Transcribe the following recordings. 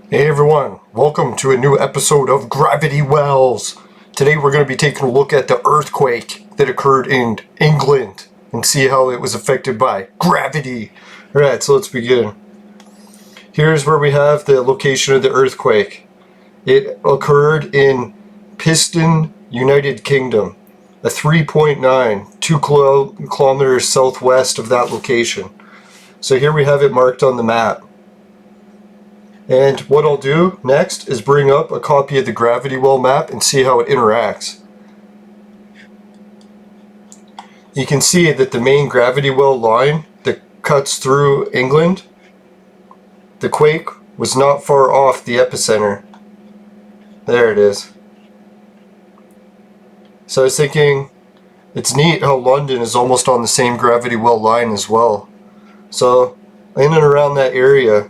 Hey everyone, welcome to a new episode of Gravity Wells. Today we're going to be taking a look at the earthquake that occurred in England and see how it was affected by gravity. Alright, so let's begin. Here's where we have the location of the earthquake. It occurred in Piston, United Kingdom, a 3.9, 2 kilometers southwest of that location. So here we have it marked on the map. And what I'll do next is bring up a copy of the gravity well map and see how it interacts. You can see that the main gravity well line that cuts through England, the quake was not far off the epicenter. There it is. So I was thinking, it's neat how London is almost on the same gravity well line as well. So in and around that area.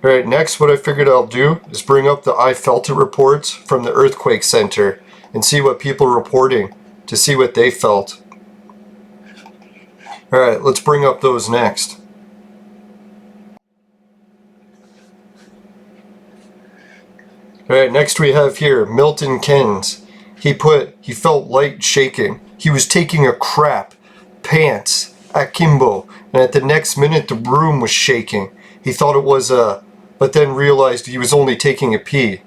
Alright, next what I figured I'll do is bring up the I Felt It reports from the Earthquake Center and see what people are reporting to see what they felt. Alright, let's bring up those next. Alright, next we have here Milton Keynes. He felt light shaking. He was taking a crap, pants, akimbo, and at the next minute the room was shaking. He thought it was but then realized he was only taking a pee.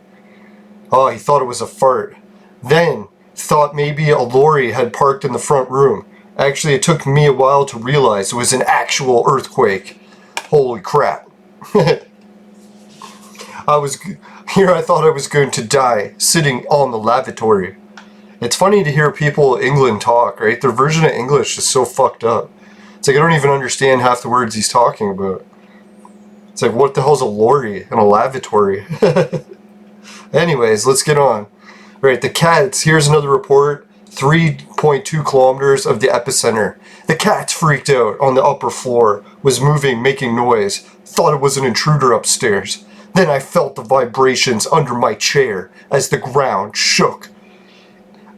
Oh, he thought it was a fart. Then thought maybe a lorry had parked in the front room. Actually, it took me a while to realize it was an actual earthquake. Holy crap. I thought I was going to die, sitting on the lavatory. It's funny to hear people in England talk, right? Their version of English is so fucked up. It's like I don't even understand half the words he's talking about. It's like, what the hell's a lorry and a lavatory? Anyways, let's get on. Right, the cats, here's another report. 3.2 kilometers of the epicenter. The cats freaked out on the upper floor, was moving, making noise. Thought it was an intruder upstairs. Then I felt the vibrations under my chair as the ground shook.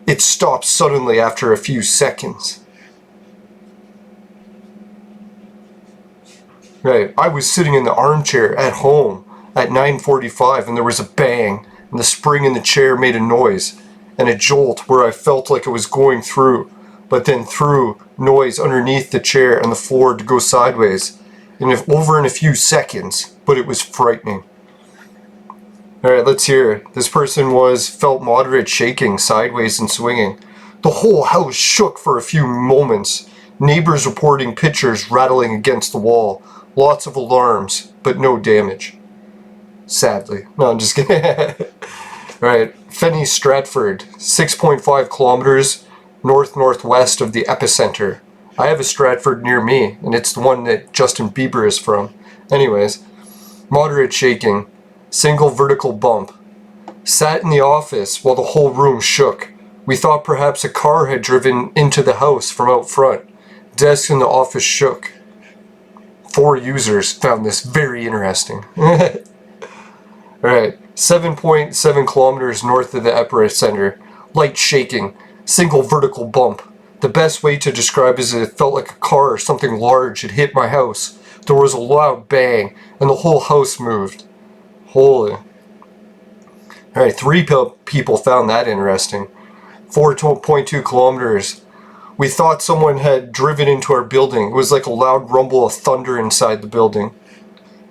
It stopped suddenly after a few seconds. Right, I was sitting in the armchair at home at 9:45 and there was a bang and the spring in the chair made a noise and a jolt where I felt like it was going through, but then through noise underneath the chair and the floor to go sideways over in a few seconds, but it was frightening. Alright, let's hear it. This person felt moderate shaking, sideways and swinging. The whole house shook for a few moments. Neighbors reporting pictures rattling against the wall. Lots of alarms, but no damage. Sadly. No, I'm just kidding. Alright, Fenny Stratford, 6.5 kilometers northwest of the epicenter. I have a Stratford near me, and it's the one that Justin Bieber is from. Anyways, moderate shaking, single vertical bump. Sat in the office while the whole room shook. We thought perhaps a car had driven into the house from out front. Desk in the office shook. 4 users found this very interesting. Alright, 7.7 kilometers north of the epicenter. Light shaking, single vertical bump. The best way to describe is it felt like a car or something large had hit my house. There was a loud bang, and the whole house moved. Holy. Alright, 3 people found that interesting. 4.2 kilometers. We thought someone had driven into our building. It was like a loud rumble of thunder inside the building.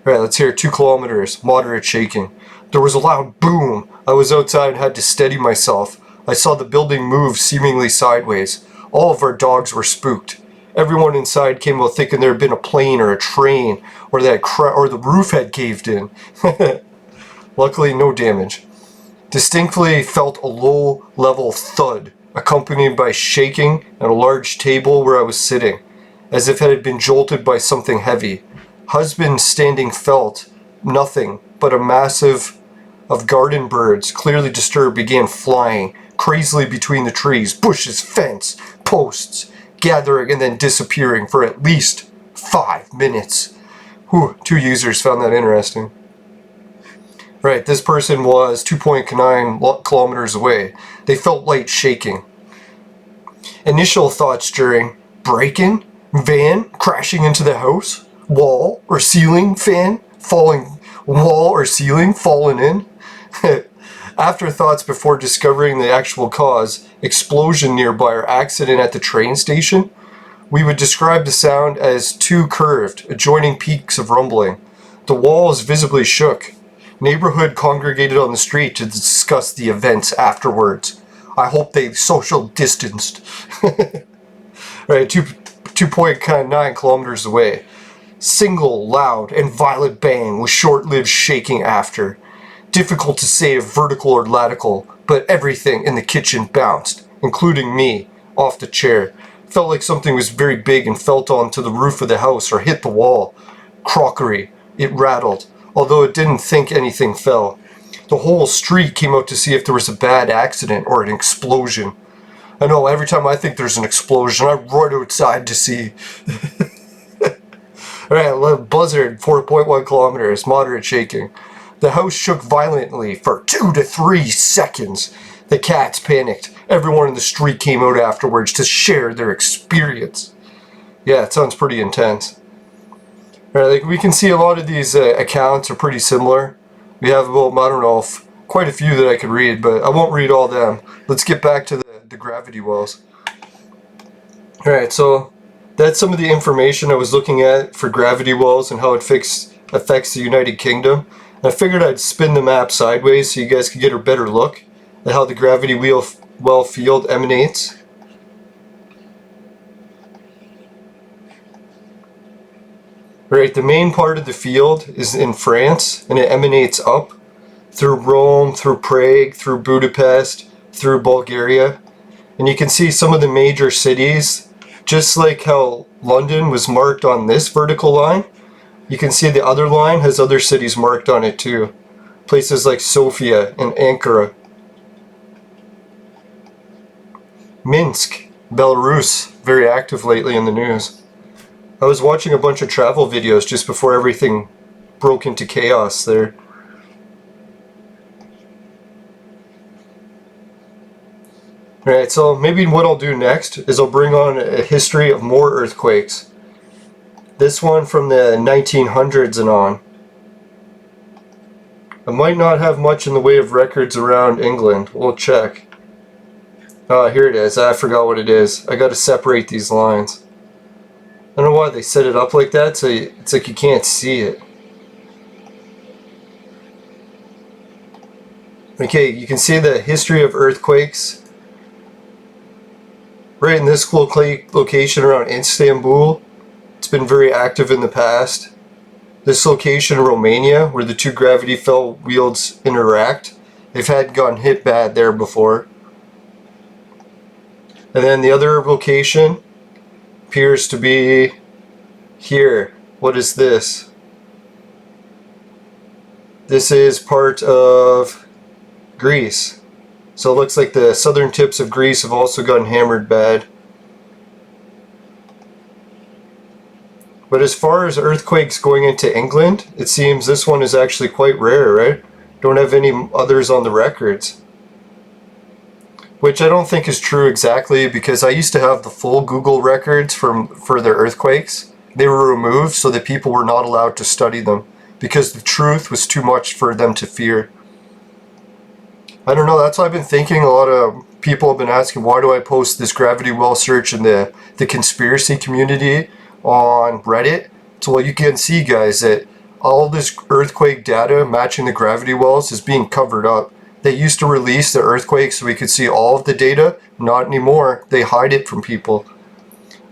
Alright, let's hear 2 kilometers. Moderate shaking. There was a loud boom. I was outside and had to steady myself. I saw the building move seemingly sideways. All of our dogs were spooked. Everyone inside came out thinking there had been a plane or a train or the roof had caved in. Luckily, no damage. Distinctly felt a low-level thud, accompanied by shaking and a large table where I was sitting, as if it had been jolted by something heavy. Husband standing felt nothing, but a massive of garden birds, clearly disturbed, began flying crazily between the trees, bushes, fence, posts, gathering and then disappearing for at least 5 minutes. Whew, 2 users found that interesting. Right, this person was 2.9 kilometers away. They felt light shaking. Initial thoughts during break-in, van crashing into the house, wall or ceiling fan falling in. Afterthoughts before discovering the actual cause, explosion nearby or accident at the train station. We would describe the sound as two curved, adjoining peaks of rumbling. The walls visibly shook. Neighborhood congregated on the street to discuss the events afterwards. I hope they social distanced. Right, 2.9 kilometers away. Single, loud, and violent bang with short-lived shaking after. Difficult to say if vertical or lateral, but everything in the kitchen bounced, including me, off the chair. Felt like something was very big and fell onto the roof of the house or hit the wall. Crockery. It rattled, although it didn't think anything fell. The whole street came out to see if there was a bad accident or an explosion. I know, every time I think there's an explosion, I run outside to see. Alright, buzzard, 4.1 kilometers, moderate shaking. The house shook violently for 2 to 3 seconds. The cats panicked. Everyone in the street came out afterwards to share their experience. Yeah, it sounds pretty intense. Right, like we can see a lot of these accounts are pretty similar. We have about, I don't know, quite a few that I could read, but I won't read all them. Let's get back to the gravity wells. Alright, so that's some of the information I was looking at for gravity wells and how it affects the United Kingdom. And I figured I'd spin the map sideways so you guys could get a better look at how the gravity well field emanates. Right, the main part of the field is in France, and it emanates up through Rome, through Prague, through Budapest, through Bulgaria. And you can see some of the major cities, just like how London was marked on this vertical line. You can see the other line has other cities marked on it too. Places like Sofia and Ankara. Minsk, Belarus, very active lately in the news. I was watching a bunch of travel videos just before everything broke into chaos there. Alright, so maybe what I'll do next is I'll bring on a history of more earthquakes. This one from the 1900s and on. I might not have much in the way of records around England. We'll check. Oh, here it is. I forgot what it is. I gotta separate these lines. I don't know why they set it up like that, so it's like you can't see it. Okay, you can see the history of earthquakes. Right in this location around Istanbul, it's been very active in the past. This location in Romania, where the two gravity fields interact, they've gotten hit bad there before. And then the other location appears to be here. What is this? This is part of Greece. So it looks like the southern tips of Greece have also gotten hammered bad. But as far as earthquakes going into England, it seems this one is actually quite rare, right? Don't have any others on the records. Which I don't think is true exactly, because I used to have the full Google records for their earthquakes. They were removed so that people were not allowed to study them, because the truth was too much for them to fear. I don't know, that's what I've been thinking. A lot of people have been asking, why do I post this gravity well search in the conspiracy community on Reddit? So well, you can see, guys, that all this earthquake data matching the gravity wells is being covered up. They used to release the earthquakes so we could see all of the data. Not anymore. They hide it from people.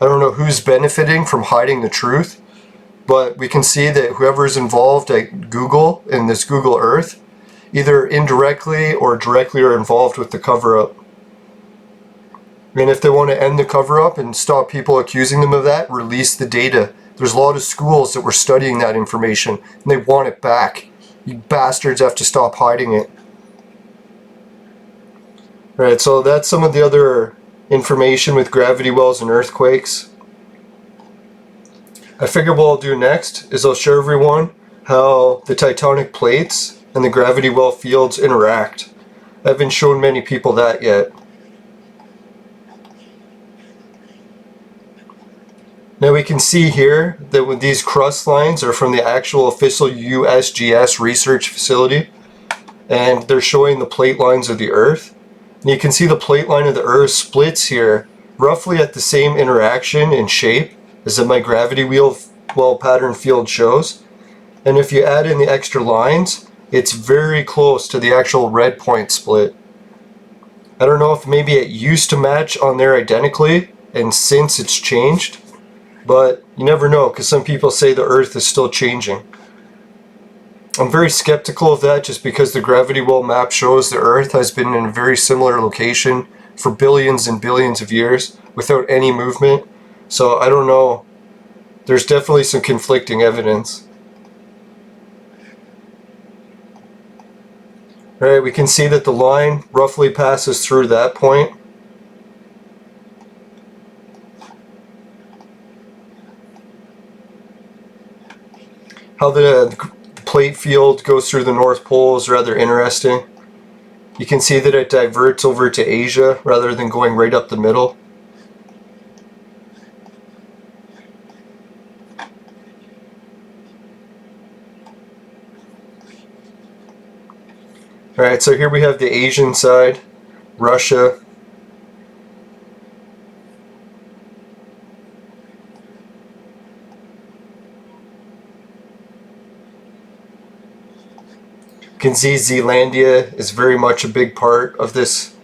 I don't know who's benefiting from hiding the truth, but we can see that whoever's involved at Google in this Google Earth, either indirectly or directly are involved with the cover-up. And if they want to end the cover-up and stop people accusing them of that, release the data. There's a lot of schools that were studying that information, and they want it back. You bastards have to stop hiding it. Right, so that's some of the other information with gravity wells and earthquakes. I figure what I'll do next is I'll show everyone how the tectonic plates and the gravity well fields interact. I haven't shown many people that yet. Now we can see here that when these crust lines are from the actual official USGS research facility, and they're showing the plate lines of the Earth. And you can see the plate line of the Earth splits here roughly at the same interaction in shape as my gravity well pattern field shows. And if you add in the extra lines, it's very close to the actual red point split. I don't know if maybe it used to match on there identically, and since it's changed, but you never know, because some people say the Earth is still changing. I'm very skeptical of that just because the gravity well map shows the Earth has been in a very similar location for billions and billions of years without any movement. So I don't know. There's definitely some conflicting evidence. Alright, we can see that the line roughly passes through that point. How the plate field goes through the North Pole is rather interesting. You can see that it diverts over to Asia rather than going right up the middle. Alright, so here we have the Asian side, Russia. You can see Zealandia is very much a big part of this.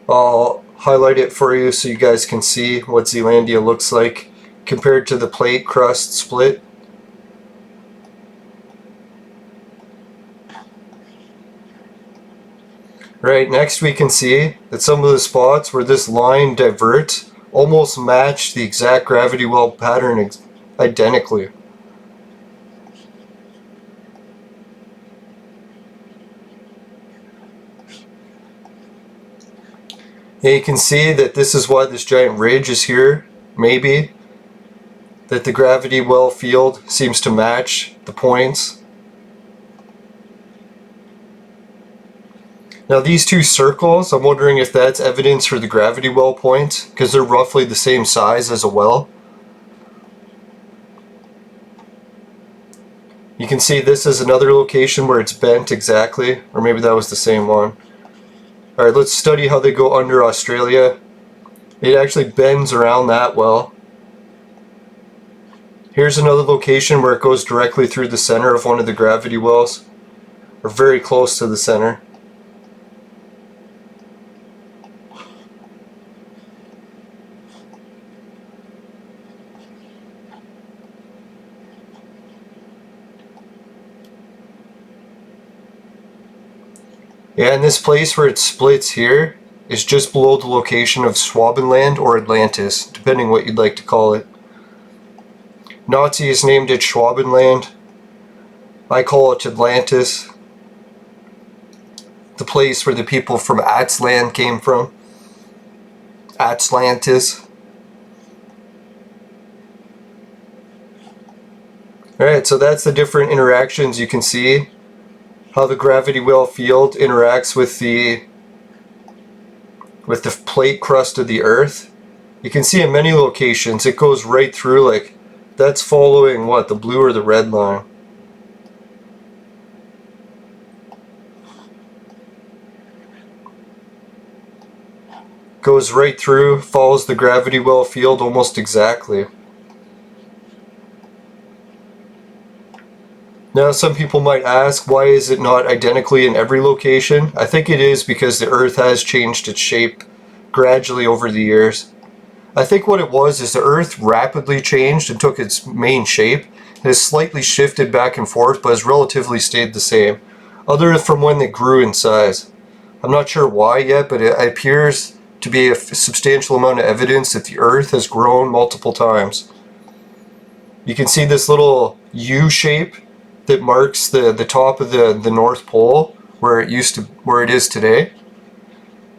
I'll highlight it for you so you guys can see what Zealandia looks like compared to the plate crust split. Right, next we can see that some of the spots where this line diverts almost match the exact gravity well pattern identically. Yeah, you can see that this is why this giant ridge is here, maybe. That the gravity well field seems to match the points. Now these two circles, I'm wondering if that's evidence for the gravity well points, because they're roughly the same size as a well. You can see this is another location where it's bent exactly, or maybe that was the same one. Alright, let's study how they go under Australia. It actually bends around that well. Here's another location where it goes directly through the center of one of the gravity wells, or very close to the center. Yeah, and this place where it splits here is just below the location of Schwabenland or Atlantis, depending what you'd like to call it. Nazis named it Schwabenland. I call it Atlantis. The place where the people from Atzland came from. Atlantis. Alright, so that's the different interactions you can see. How the gravity well field interacts with the plate crust of the Earth. You can see in many locations it goes right through, like that's following what, the blue or the red line. Goes right through, follows the gravity well field almost exactly. Now some people might ask, why is it not identically in every location? I think it is because the Earth has changed its shape gradually over the years. I think what it was is the Earth rapidly changed and took its main shape. It has slightly shifted back and forth, but has relatively stayed the same, other than from when it grew in size. I'm not sure why yet, but it appears to be a substantial amount of evidence that the Earth has grown multiple times. You can see this little U shape that marks the top of the North Pole where it is today.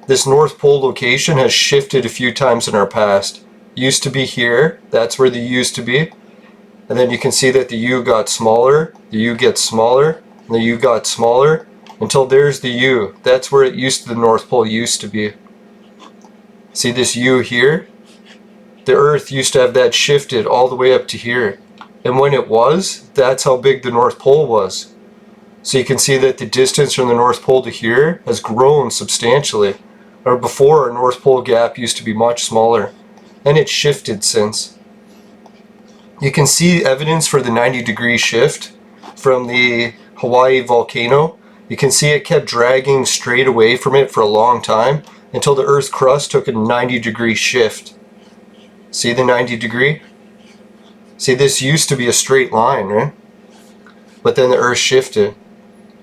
This North Pole location has shifted a few times in our past. It used to be here, that's where the U used to be. And then you can see that the U got smaller, the U gets smaller, and the U got smaller, until there's the U. That's where the North Pole used to be. See this U here? the Earth used to have that shifted all the way up to here. And when it was, that's how big the North Pole was. So you can see that the distance from the North Pole to here has grown substantially. Or before, our North Pole gap used to be much smaller. And it's shifted since. You can see evidence for the 90-degree shift from the Hawaii volcano. You can see it kept dragging straight away from it for a long time until the Earth's crust took a 90-degree shift. See the 90-degree? See, this used to be a straight line, right? But then the Earth shifted.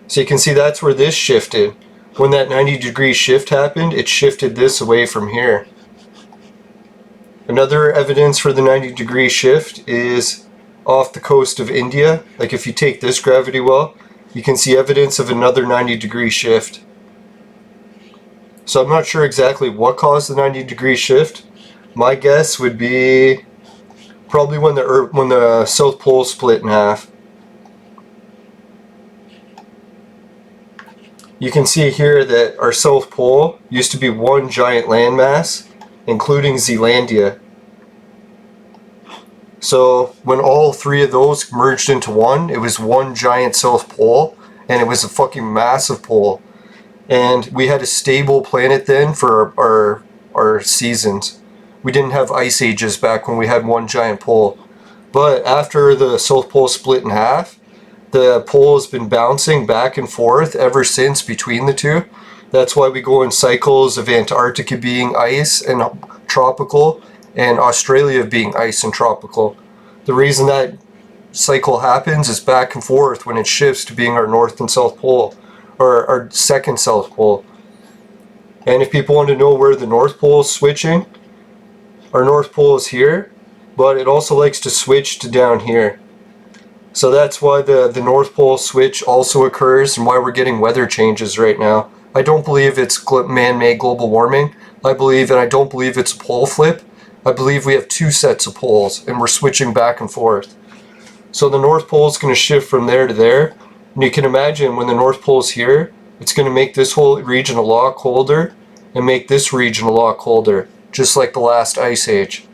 So you can see that's where this shifted. When that 90-degree shift happened, it shifted this away from here. Another evidence for the 90-degree shift is off the coast of India. Like if you take this gravity well, you can see evidence of another 90-degree shift. So I'm not sure exactly what caused the 90-degree shift. My guess would be probably when the South Pole split in half. You can see here that our South Pole used to be one giant landmass, including Zealandia. So when all three of those merged into one, it was one giant South Pole, and it was a fucking massive pole. And we had a stable planet then for our seasons. We didn't have ice ages back when we had one giant pole. But after the South Pole split in half, the pole has been bouncing back and forth ever since between the two. That's why we go in cycles of Antarctica being ice and tropical, and Australia being ice and tropical. The reason that cycle happens is back and forth when it shifts to being our North and South Pole, or our second South Pole. And if people want to know where the North Pole is switching, our North Pole is here, but it also likes to switch to down here. So that's why the North Pole switch also occurs and why we're getting weather changes right now. I don't believe it's man-made global warming. I don't believe it's a pole flip. I believe we have two sets of poles and we're switching back and forth. So the North Pole is going to shift from there to there. And you can imagine when the North Pole is here, it's going to make this whole region a lot colder and make this region a lot colder, just like the last ice age.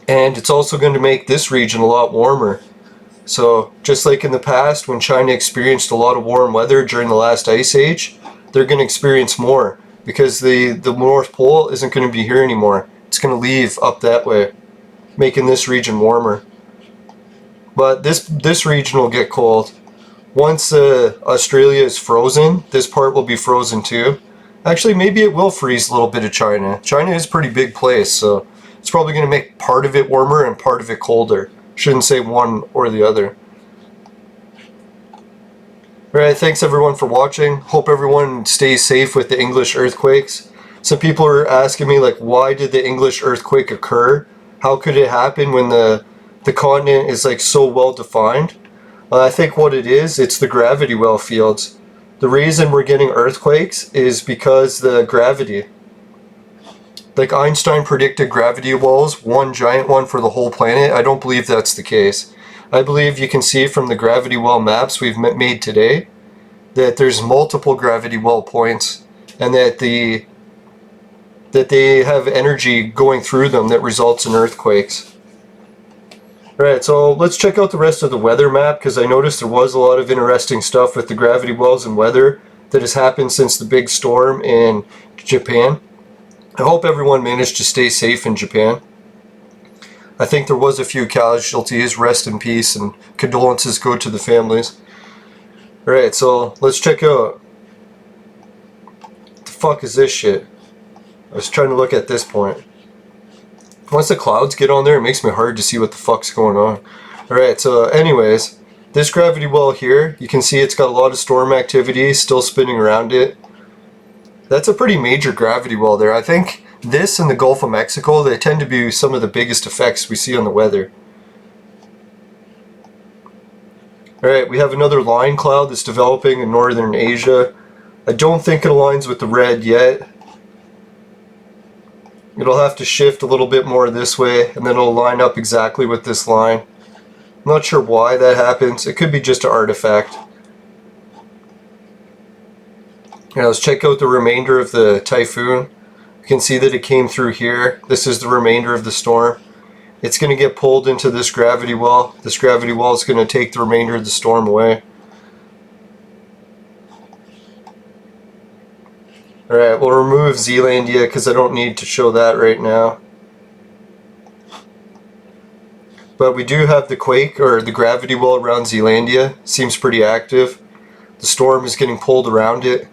And it's also going to make this region a lot warmer. So just like in the past when China experienced a lot of warm weather during the last ice age, they're going to experience more because the North Pole isn't going to be here anymore. It's going to leave up that way, making this region warmer. But this region will get cold. Once Australia is frozen, this part will be frozen too. Actually, maybe it will freeze a little bit of China. China is a pretty big place, so it's probably going to make part of it warmer and part of it colder. Shouldn't say one or the other. Alright, thanks everyone for watching. Hope everyone stays safe with the English earthquakes. Some people are asking me, like, why did the English earthquake occur? How could it happen when the continent is like so well defined? I think what it is, it's the gravity well fields. The reason we're getting earthquakes is because the gravity. Like Einstein predicted gravity wells, one giant one for the whole planet. I don't believe that's the case. I believe you can see from the gravity well maps we've made today that there's multiple gravity well points and that they have energy going through them that results in earthquakes. Alright, so let's check out the rest of the weather map because I noticed there was a lot of interesting stuff with the gravity wells and weather that has happened since the big storm in Japan. I hope everyone managed to stay safe in Japan. I think there was a few casualties. Rest in peace and condolences go to the families. Alright, so let's check out. What the fuck is this shit? I was trying to look at this point. Once the clouds get on there, it makes me hard to see what the fuck's going on. Alright, so anyways, this gravity well here, you can see it's got a lot of storm activity still spinning around it. That's a pretty major gravity well there. I think this and the Gulf of Mexico, they tend to be some of the biggest effects we see on the weather. Alright, we have another line cloud that's developing in northern Asia. I don't think it aligns with the red yet. It'll have to shift a little bit more this way and then it'll line up exactly with this line. I'm not sure why that happens. It could be just an artifact. Now let's check out the remainder of the typhoon. You You can see that it came through here. This is the remainder of the storm. It's going to get pulled into this gravity well. This gravity well is going to take the remainder of the storm away. Alright, we'll remove Zealandia because I don't need to show that right now. But we do have the quake, or the gravity well around Zealandia. Seems pretty active. The storm is getting pulled around it.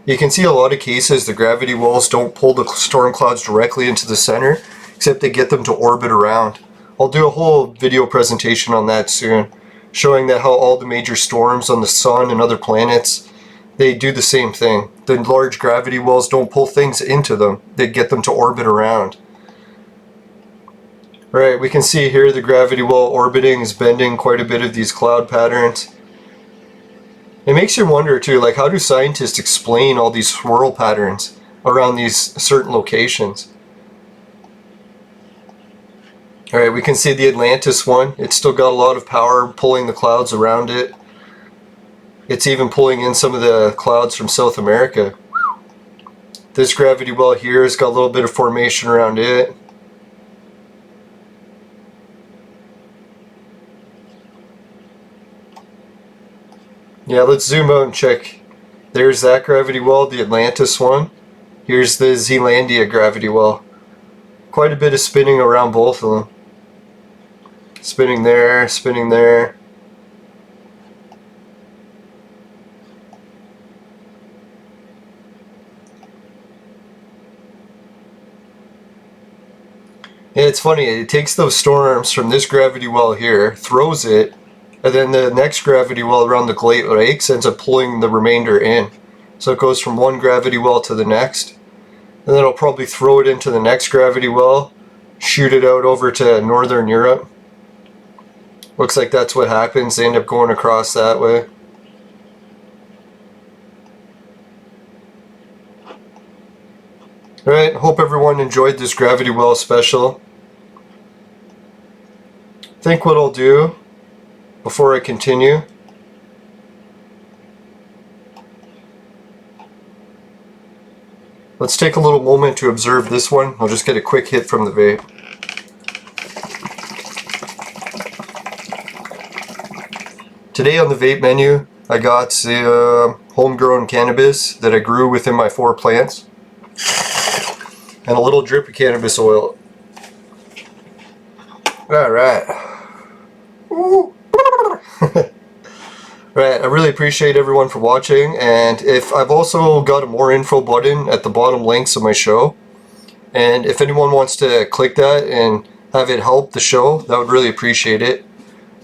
You can see a lot of cases the gravity wells don't pull the storm clouds directly into the center, except they get them to orbit around. I'll do a whole video presentation on that soon, showing that how all the major storms on the sun and other planets, they do the same thing. The large gravity wells don't pull things into them, they get them to orbit around. Right, we can see here the gravity well orbiting is bending quite a bit of these cloud patterns. It makes you wonder too, like, how do scientists explain all these swirl patterns around these certain locations? Alright, we can see the Atlantis one. It's still got a lot of power pulling the clouds around it. It's even pulling in some of the clouds from South America. This gravity well here has got a little bit of formation around it. Yeah, let's zoom out and check. There's that gravity well, the Atlantis one. Here's the Zealandia gravity well. Quite a bit of spinning around both of them. Spinning there, spinning there. Yeah, it's funny, it takes those storms from this gravity well here, throws it, and then the next gravity well around the Great Lakes ends up pulling the remainder in. So it goes from one gravity well to the next. And then it'll probably throw it into the next gravity well, shoot it out over to Northern Europe. Looks like that's what happens. They end up going across that way. Alright, hope everyone enjoyed this gravity well special. I think what I'll do before I continue, let's take a little moment to observe this one. I'll just get a quick hit from the vape. Today on the vape menu, I got homegrown cannabis that I grew within my 4 plants, and a little drip of cannabis oil. Alright. Right, I really appreciate everyone for watching, and if I've also got a more info button at the bottom links of my show, and if anyone wants to click that and have it help the show, that would really appreciate it.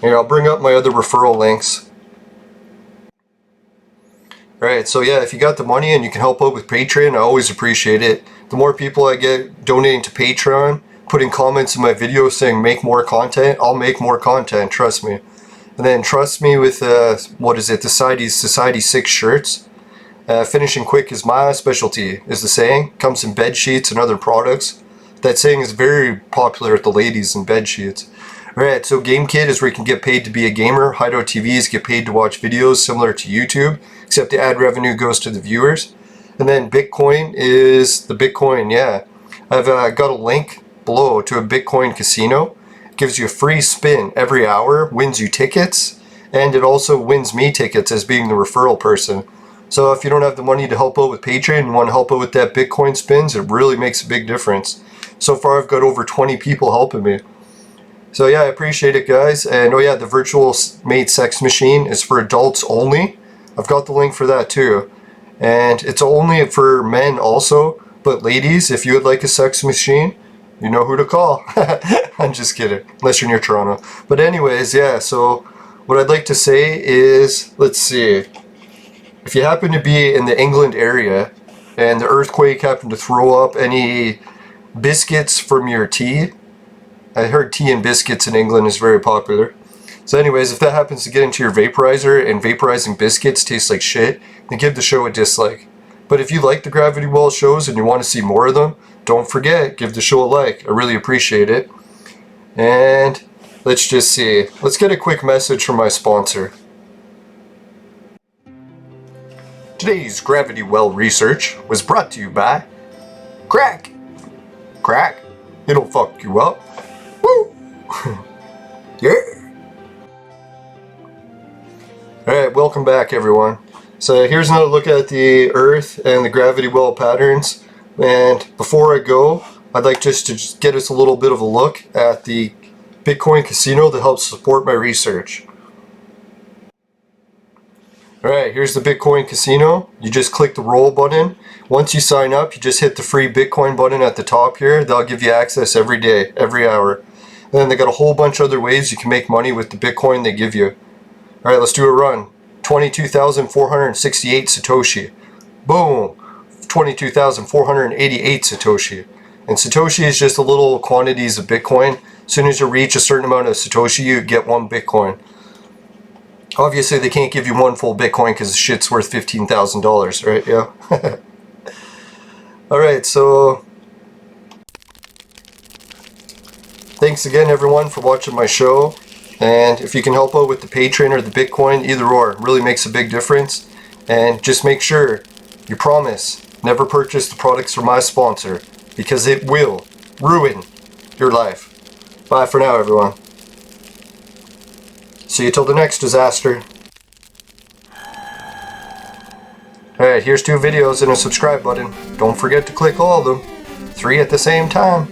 And I'll bring up my other referral links. Right, so yeah, if you got the money and you can help out with Patreon, I always appreciate it. The more people I get donating to Patreon, putting comments in my videos saying make more content, I'll make more content, trust me. And then trust me with, what is it, the Society 6 shirts. Finishing quick is my specialty, is the saying. Comes in bed sheets and other products. That saying is very popular with the ladies in bed sheets. Alright, so GameKit is where you can get paid to be a gamer. Hideout TVs get paid to watch videos similar to YouTube, except the ad revenue goes to the viewers. And then Bitcoin is the Bitcoin, yeah. I've got a link below to a Bitcoin casino. Gives you a free spin every hour, wins you tickets, and it also wins me tickets as being the referral person. So if you don't have the money to help out with Patreon and want to help out with that Bitcoin spins, it really makes a big difference. So far I've got over 20 people helping me. So yeah, I appreciate it, guys. And oh yeah, the virtual mate sex machine is for adults only. I've got the link for that too. And it's only for men also, but ladies, if you would like a sex machine, you know who to call. I'm just kidding, unless you're near Toronto. But anyways, yeah, so what I'd like to say is, let's see, if you happen to be in the England area and the earthquake happened to throw up any biscuits from your tea, I heard tea and biscuits in England is very popular. So anyways, if that happens to get into your vaporizer and vaporizing biscuits taste like shit, then give the show a dislike. But if you like the Gravity Well shows and you want to see more of them, don't forget, give the show a like. I really appreciate it. And let's just see. Let's get a quick message from my sponsor. Today's Gravity Well research was brought to you by Crack! Crack? It'll fuck you up. Woo! Yeah! Alright, welcome back everyone. So here's another look at the Earth and the gravity well patterns. And before I go, I'd like just to get us a little bit of a look at the Bitcoin casino that helps support my research. Alright, here's the Bitcoin casino. You just click the roll button. Once you sign up, you just hit the free Bitcoin button at the top here. They'll give you access every day, every hour. And then they got a whole bunch of other ways you can make money with the Bitcoin they give you. Alright, let's do a run. 22,468 Satoshi. Boom! 22,488 Satoshi. And Satoshi is just the little quantities of Bitcoin. As soon as you reach a certain amount of Satoshi, you get 1 Bitcoin. Obviously, they can't give you 1 full Bitcoin because the shit's worth $15,000, right? Yeah. Alright, so thanks again, everyone, for watching my show. And if you can help out with the Patreon or the Bitcoin, either or, it really makes a big difference. And just make sure you promise never purchase the products from my sponsor, because it will ruin your life. Bye for now, everyone. See you till the next disaster. Alright, here's 2 videos and a subscribe button. Don't forget to click all of them. 3 at the same time.